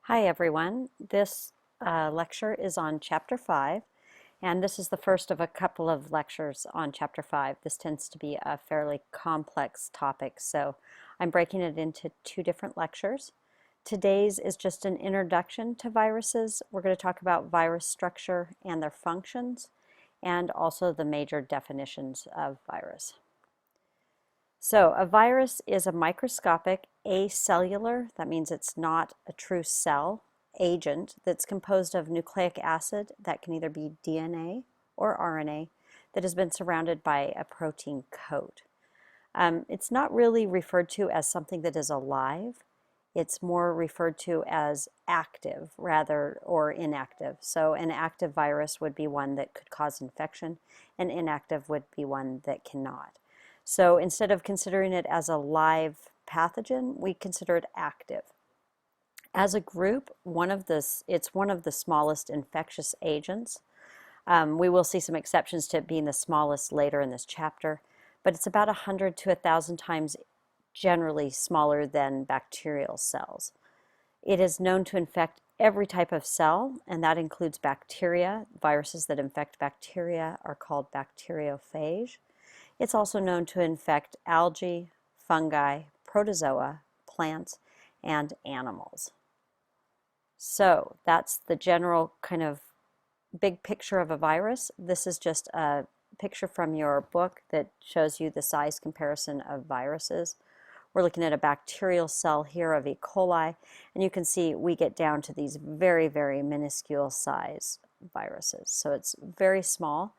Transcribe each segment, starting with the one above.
Hi everyone. This lecture is on Chapter 5, and this is the first of a couple of lectures on Chapter 5. This tends to be a fairly complex topic, so I'm breaking it into two different lectures. Today's is just an introduction to viruses. We're going to talk about virus structure and their functions, and also the major definitions of virus. So a virus is a microscopic acellular, that means it's not a true cell, agent that's composed of nucleic acid that can either be DNA or RNA that has been surrounded by a protein coat. It's not really referred to as something that is alive. It's more referred to as active rather or inactive. So an active virus would be one that could cause infection, and inactive would be one that cannot. So instead of considering it as a live pathogen, we consider it active. As a group, it's one of the smallest infectious agents. We will see some exceptions to it being the smallest later in this chapter, but it's about 100 to 1,000 times generally smaller than bacterial cells. It is known to infect every type of cell, and that includes bacteria. Viruses that infect bacteria are called bacteriophage. It's also known to infect algae, fungi, protozoa, plants, and animals. So that's the general kind of big picture of a virus. This is just a picture from your book that shows you the size comparison of viruses. We're looking at a bacterial cell here of E. coli, and you can see we get down to these very, very minuscule size viruses. So it's very small.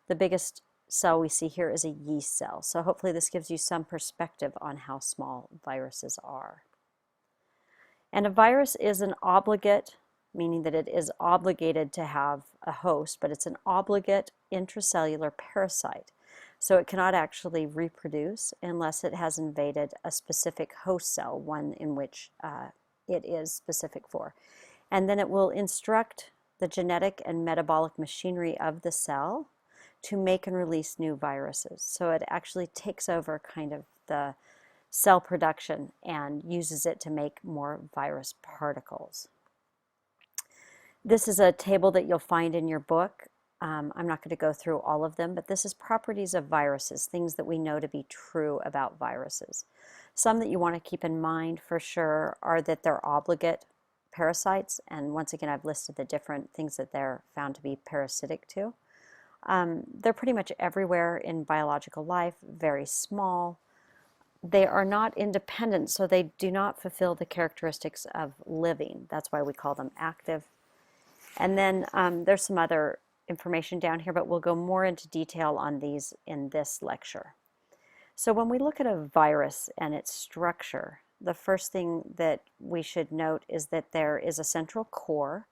The biggest cell we see here is a yeast cell. So hopefully this gives you some perspective on how small viruses are. And a virus is an obligate, meaning that it is obligated to have a host, but it's an obligate intracellular parasite. So it cannot actually reproduce unless it has invaded a specific host cell, one in which it is specific for. And then it will instruct the genetic and metabolic machinery of the cell to make and release new viruses. So it actually takes over kind of the cell production and uses it to make more virus particles. This is a table that you'll find in your book. I'm not going to go through all of them, but this is properties of viruses, things that we know to be true about viruses. Some that you want to keep in mind for sure are that they're obligate parasites, and once again I've listed the different things that they're found to be parasitic to. They're pretty much everywhere in biological life, very small. They are not independent, so they do not fulfill the characteristics of living. That's why we call them active. And then there's some other information down here, but we'll go more into detail on these in this lecture. So when we look at a virus and its structure, the first thing that we should note is that there is a central core,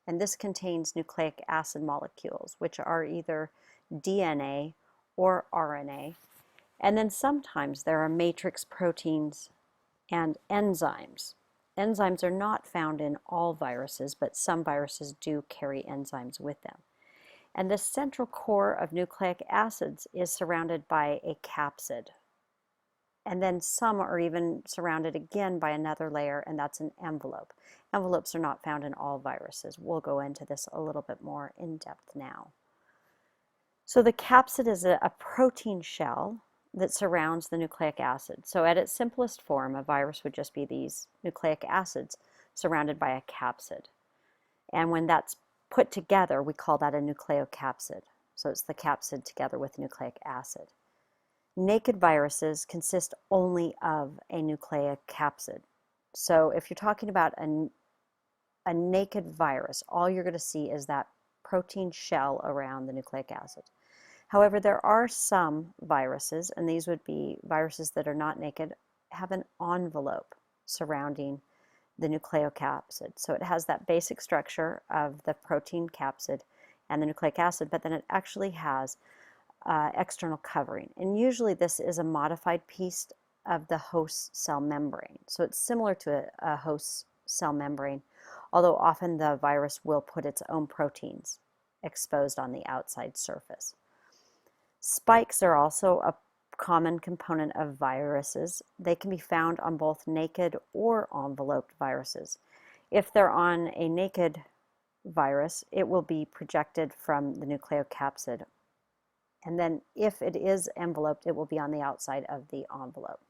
and this contains nucleic acid molecules, which are either DNA or RNA. And then sometimes there are matrix proteins and enzymes. Enzymes are not found in all viruses, but some viruses do carry enzymes with them. And the central core of nucleic acids is surrounded by a capsid. And then some are even surrounded again by another layer, and that's an envelope. Envelopes are not found in all viruses. We'll go into this a little bit more in depth now. So the capsid is a protein shell that surrounds the nucleic acid. So at its simplest form, a virus would just be these nucleic acids surrounded by a capsid. And when that's put together, we call that a nucleocapsid. So it's the capsid together with nucleic acid. Naked viruses consist only of a nucleocapsid. So if you're talking about a naked virus, all you're going to see is that protein shell around the nucleic acid. However, there are some viruses, and these would be viruses that are not naked, have an envelope surrounding the nucleocapsid. So it has that basic structure of the protein capsid and the nucleic acid, but then it actually has external covering. And usually this is a modified piece of the host cell membrane. So it's similar to a host cell membrane, although often the virus will put its own proteins exposed on the outside surface. Spikes are also a common component of viruses. They can be found on both naked or enveloped viruses. If they're on a naked virus, it will be projected from the nucleocapsid. And then if it is enveloped, it will be on the outside of the envelope.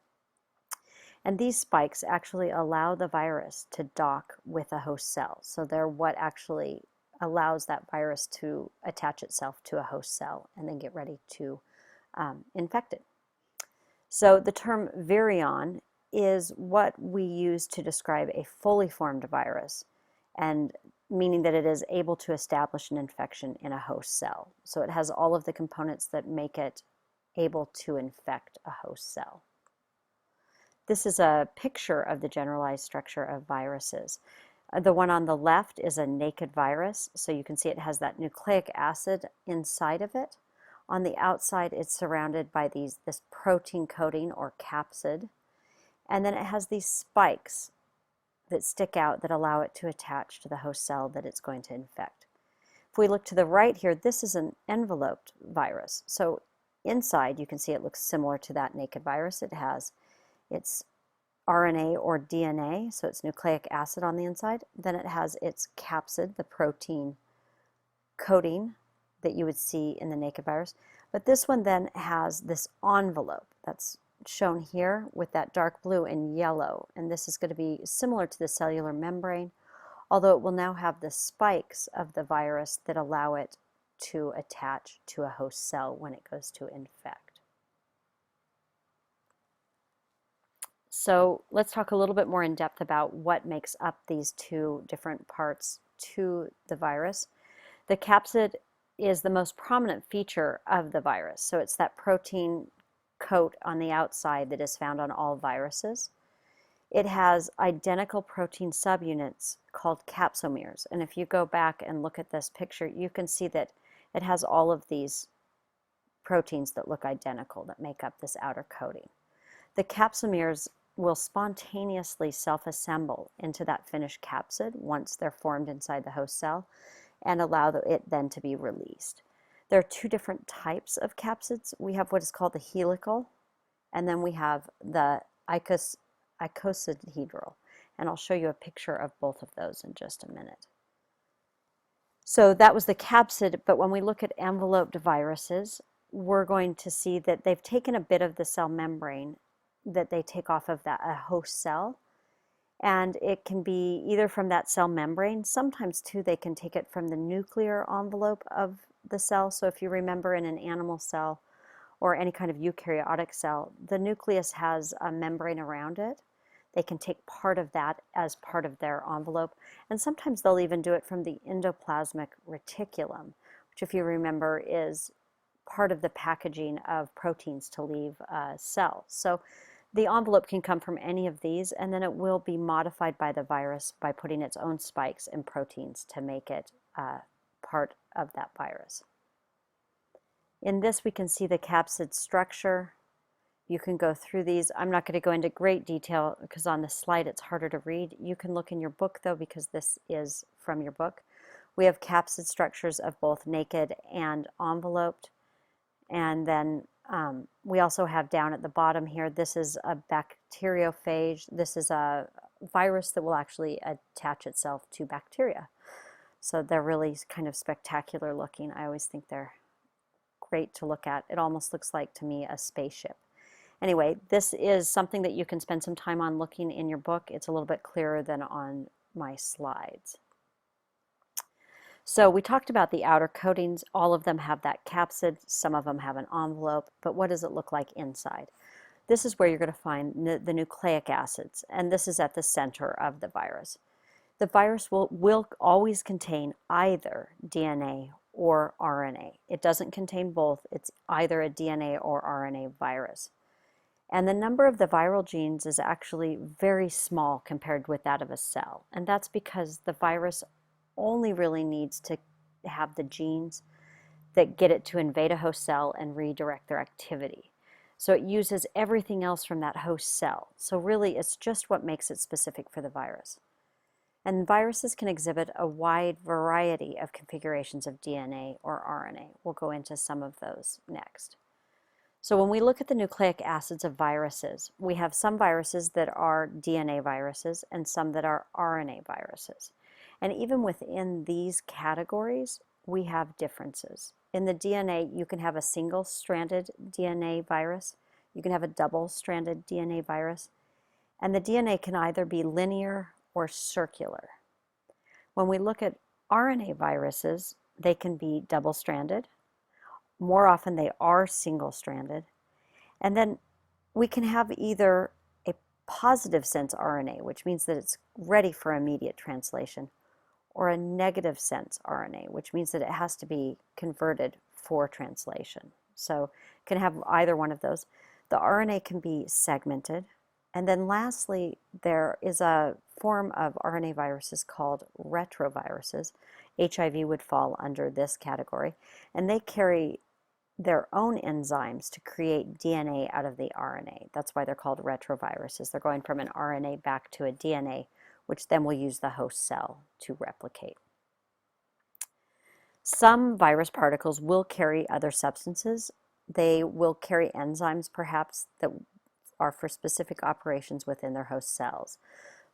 And these spikes actually allow the virus to dock with a host cell. So they're what actually allows that virus to attach itself to a host cell and then get ready to infect it. So the term virion is what we use to describe a fully formed virus, and meaning that it is able to establish an infection in a host cell. So it has all of the components that make it able to infect a host cell. This is a picture of the generalized structure of viruses. The one on the left is a naked virus, so you can see it has that nucleic acid inside of it. On the outside, it's surrounded by this protein coating or capsid, and then it has these spikes that stick out that allow it to attach to the host cell that it's going to infect. If we look to the right here, this is an enveloped virus. So inside, you can see it looks similar to that naked virus. It has its RNA or DNA, so it's nucleic acid on the inside. Then it has its capsid, the protein coating that you would see in the naked virus. But this one then has this envelope that's shown here with that dark blue and yellow. And this is going to be similar to the cellular membrane, although it will now have the spikes of the virus that allow it to attach to a host cell when it goes to infect. So let's talk a little bit more in depth about what makes up these two different parts to the virus. The capsid is the most prominent feature of the virus. So it's that protein coat on the outside that is found on all viruses. It has identical protein subunits called capsomeres. And if you go back and look at this picture, you can see that it has all of these proteins that look identical that make up this outer coating. The capsomeres will spontaneously self-assemble into that finished capsid once they're formed inside the host cell and allow it then to be released. There are two different types of capsids. We have what is called the helical, and then we have the icosahedral. And I'll show you a picture of both of those in just a minute. So that was the capsid, but when we look at enveloped viruses, we're going to see that they've taken a bit of the cell membrane that they take off of a host cell, and it can be either from that cell membrane. Sometimes too they can take it from the nuclear envelope of the cell. So if you remember in an animal cell or any kind of eukaryotic cell, the nucleus has a membrane around it. They can take part of that as part of their envelope, and sometimes they'll even do it from the endoplasmic reticulum, which if you remember is part of the packaging of proteins to leave a cell. So the envelope can come from any of these, and then it will be modified by the virus by putting its own spikes and proteins to make it part of that virus. In this, we can see the capsid structure. You can go through these. I'm not going to go into great detail because on the slide it's harder to read. You can look in your book though, because this is from your book. We have capsid structures of both naked and enveloped. And then we also have down at the bottom here, this is a bacteriophage. This is a virus that will actually attach itself to bacteria. So they're really kind of spectacular looking. I always think they're great to look at. It almost looks like, to me, a spaceship. Anyway, this is something that you can spend some time on looking in your book. It's a little bit clearer than on my slides. So we talked about the outer coatings. All of them have that capsid. Some of them have an envelope. But what does it look like inside? This is where you're going to find the nucleic acids, and this is at the center of the virus. The virus will always contain either DNA or RNA. It doesn't contain both. It's either a DNA or RNA virus. And the number of the viral genes is actually very small compared with that of a cell. And that's because the virus only really needs to have the genes that get it to invade a host cell and redirect their activity. So it uses everything else from that host cell. So really it's just what makes it specific for the virus. And viruses can exhibit a wide variety of configurations of DNA or RNA. We'll go into some of those next. So when we look at the nucleic acids of viruses, we have some viruses that are DNA viruses and some that are RNA viruses. And even within these categories, we have differences. In the DNA, you can have a single-stranded DNA virus, you can have a double-stranded DNA virus, and the DNA can either be linear or circular. When we look at RNA viruses, they can be double-stranded. More often they are single-stranded. And then we can have either a positive sense RNA, which means that it's ready for immediate translation, or a negative sense RNA, which means that it has to be converted for translation. So can have either one of those. The RNA can be segmented. And then lastly, there is a form of RNA viruses called retroviruses. HIV would fall under this category. And they carry their own enzymes to create DNA out of the RNA. That's why they're called retroviruses. They're going from an RNA back to a DNA, which then will use the host cell to replicate. Some virus particles will carry other substances. They will carry enzymes, perhaps, that are for specific operations within their host cells.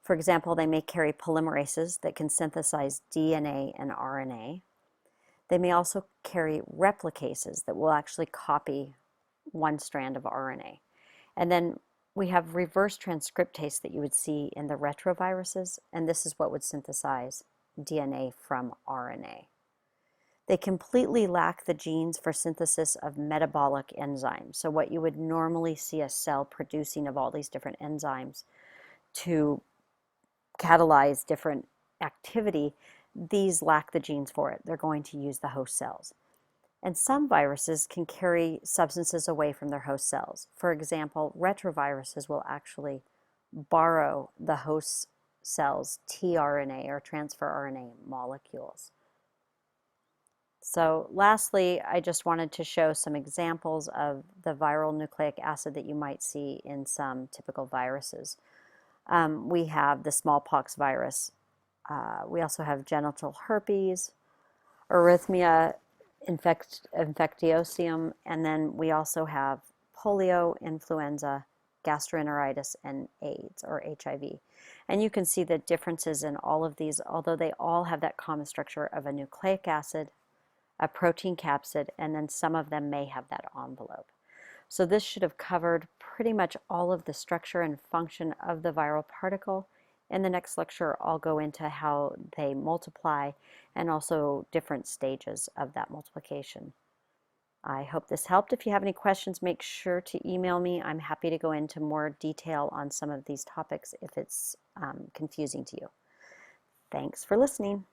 For example, they may carry polymerases that can synthesize DNA and RNA. They may also carry replicases that will actually copy one strand of RNA. And then we have reverse transcriptase that you would see in the retroviruses, and this is what would synthesize DNA from RNA. They completely lack the genes for synthesis of metabolic enzymes. So what you would normally see a cell producing of all these different enzymes to catalyze different activity, these lack the genes for it. They're going to use the host cells. And some viruses can carry substances away from their host cells. For example, retroviruses will actually borrow the host cell's tRNA or transfer RNA molecules. So lastly, I just wanted to show some examples of the viral nucleic acid that you might see in some typical viruses. We have the smallpox virus. We also have genital herpes, erythema infectiosum, and then we also have polio, influenza, gastroenteritis, and AIDS, or HIV. And you can see the differences in all of these, although they all have that common structure of a nucleic acid, a protein capsid, and then some of them may have that envelope. So this should have covered pretty much all of the structure and function of the viral particle. In the next lecture, I'll go into how they multiply and also different stages of that multiplication. I hope this helped. If you have any questions, make sure to email me. I'm happy to go into more detail on some of these topics if it's confusing to you. Thanks for listening.